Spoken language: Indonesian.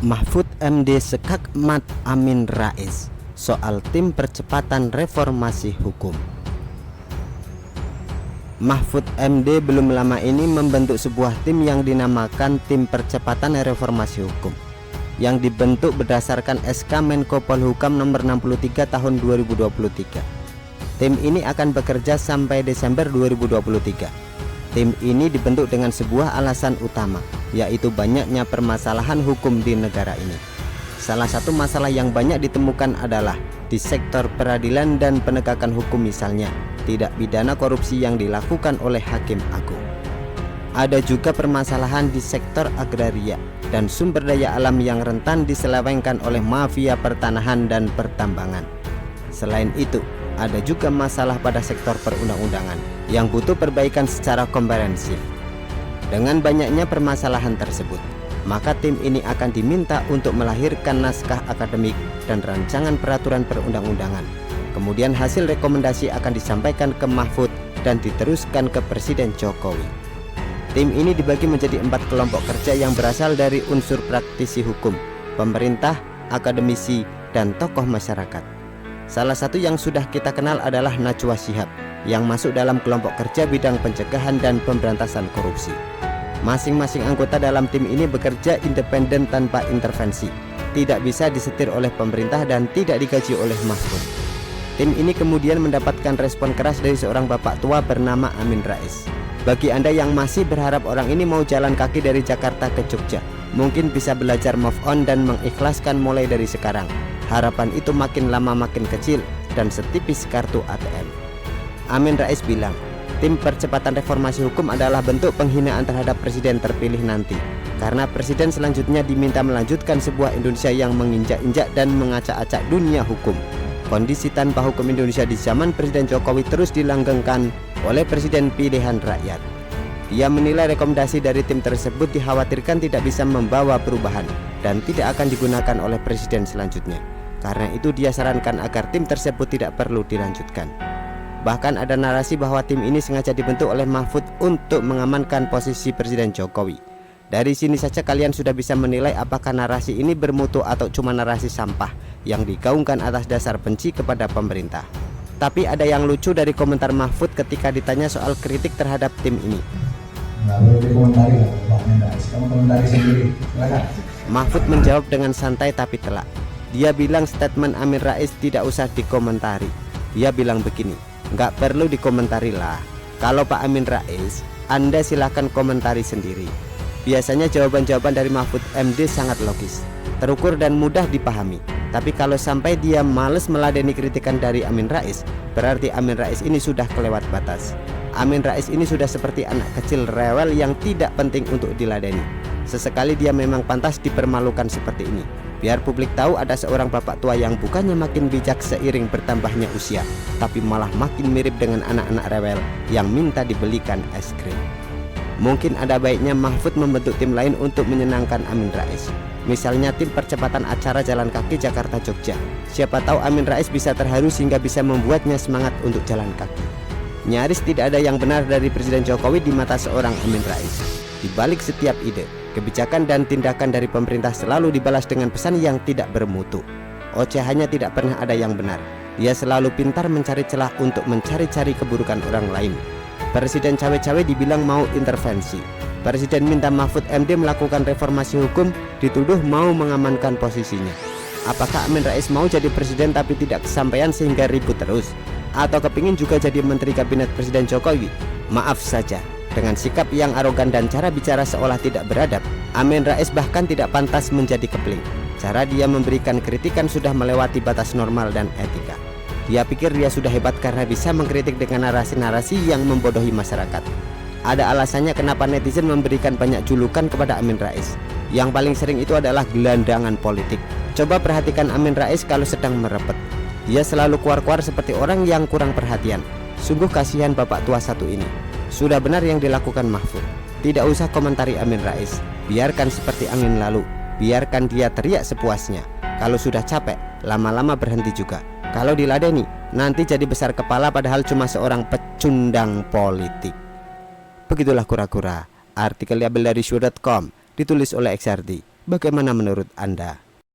Mahfud MD sekakmat Amin Rais soal tim percepatan reformasi hukum. Mahfud MD belum lama ini membentuk sebuah tim yang dinamakan Tim Percepatan Reformasi Hukum, yang dibentuk berdasarkan SK Menko Polhukam nomor 63 tahun 2023. Tim ini akan bekerja sampai Desember 2023. Tim ini dibentuk dengan sebuah alasan utama, yaitu banyaknya permasalahan hukum di negara ini. Salah satu masalah yang banyak ditemukan adalah di sektor peradilan dan penegakan hukum, misalnya tidak pidana korupsi yang dilakukan oleh hakim agung. Ada juga permasalahan di sektor agraria dan sumber daya alam yang rentan diselewengkan oleh mafia pertanahan dan pertambangan. Selain itu, ada juga masalah pada sektor perundang-undangan yang butuh perbaikan secara komprehensif. Dengan banyaknya permasalahan tersebut, maka tim ini akan diminta untuk melahirkan naskah akademik dan rancangan peraturan perundang-undangan. Kemudian hasil rekomendasi akan disampaikan ke Mahfud dan diteruskan ke Presiden Jokowi. Tim ini dibagi menjadi 4 kelompok kerja yang berasal dari unsur praktisi hukum, pemerintah, akademisi, dan tokoh masyarakat. Salah satu yang sudah kita kenal adalah Najwa Shihab yang masuk dalam kelompok kerja bidang pencegahan dan pemberantasan korupsi. Masing-masing anggota dalam tim ini bekerja independen tanpa intervensi, tidak bisa disetir oleh pemerintah dan tidak digaji oleh Mahfud. Tim ini kemudian mendapatkan respon keras dari seorang bapak tua bernama Amin Rais. Bagi Anda yang masih berharap orang ini mau jalan kaki dari Jakarta ke Jogja, mungkin bisa belajar move on dan mengikhlaskan mulai dari sekarang. Harapan itu makin lama makin kecil dan setipis kartu ATM. Amin Rais bilang, tim percepatan reformasi hukum adalah bentuk penghinaan terhadap presiden terpilih nanti, karena presiden selanjutnya diminta melanjutkan sebuah Indonesia yang menginjak-injak dan mengacak-acak dunia hukum. Kondisi tanpa hukum Indonesia di zaman Presiden Jokowi terus dilanggengkan oleh presiden pilihan rakyat. Dia menilai rekomendasi dari tim tersebut dikhawatirkan tidak bisa membawa perubahan dan tidak akan digunakan oleh presiden selanjutnya. Karena itu dia sarankan agar tim tersebut tidak perlu dilanjutkan. Bahkan ada narasi bahwa tim ini sengaja dibentuk oleh Mahfud untuk mengamankan posisi Presiden Jokowi. Dari sini saja kalian sudah bisa menilai apakah narasi ini bermutu atau cuma narasi sampah yang digaungkan atas dasar benci kepada pemerintah. Tapi ada yang lucu dari komentar Mahfud ketika ditanya soal kritik terhadap tim ini. Nggak boleh dikomentari lah, Pak Mendas. Kamu komentari sendiri, silakan. Mahfud menjawab dengan santai tapi telak. Dia bilang statement Amin Rais tidak usah dikomentari. Dia bilang begini, nggak perlu dikomentari lah. Kalau Pak Amin Rais, Anda silahkan komentari sendiri. Biasanya jawaban-jawaban dari Mahfud MD sangat logis, terukur dan mudah dipahami. Tapi kalau sampai dia males meladeni kritikan dari Amin Rais, berarti Amin Rais ini sudah kelewat batas. Amin Rais ini sudah seperti anak kecil rewel yang tidak penting untuk diladeni. Sesekali dia memang pantas dipermalukan seperti ini, biar publik tahu ada seorang bapak tua yang bukannya makin bijak seiring bertambahnya usia, tapi malah makin mirip dengan anak-anak rewel yang minta dibelikan es krim. Mungkin ada baiknya Mahfud membentuk tim lain untuk menyenangkan Amin Rais. Misalnya tim percepatan acara jalan kaki Jakarta Jogja. Siapa tahu Amin Rais bisa terharu sehingga bisa membuatnya semangat untuk jalan kaki. Nyaris tidak ada yang benar dari Presiden Jokowi di mata seorang Amin Rais. Di balik setiap ide, kebijakan dan tindakan dari pemerintah selalu dibalas dengan pesan yang tidak bermutu. Ocehannya tidak pernah ada yang benar. Dia selalu pintar mencari celah untuk mencari-cari keburukan orang lain. Presiden cawe-cawe dibilang mau intervensi. Presiden minta Mahfud MD melakukan reformasi hukum, dituduh mau mengamankan posisinya. Apakah Amin Rais mau jadi presiden tapi tidak kesampaian sehingga ribut terus? Atau kepingin juga jadi menteri kabinet Presiden Jokowi? Maaf saja, dengan sikap yang arogan dan cara bicara seolah tidak beradab, Amin Rais bahkan tidak pantas menjadi kepling. Cara dia memberikan kritikan sudah melewati batas normal dan etika. Dia pikir dia sudah hebat karena bisa mengkritik dengan narasi-narasi yang membodohi masyarakat. Ada alasannya kenapa netizen memberikan banyak julukan kepada Amin Rais. Yang paling sering itu adalah gelandangan politik. Coba perhatikan Amin Rais kalau sedang merepet. Dia selalu kuar-kuar seperti orang yang kurang perhatian. Sungguh kasihan bapak tua satu ini. Sudah benar yang dilakukan Mahfud. Tidak usah komentari Amin Rais. Biarkan seperti angin lalu. Biarkan dia teriak sepuasnya. Kalau sudah capek, lama-lama berhenti juga. Kalau diladeni, nanti jadi besar kepala padahal cuma seorang pecundang politik. Begitulah kura-kura. Artikel diambil dari syur.com, ditulis oleh XRD. Bagaimana menurut Anda?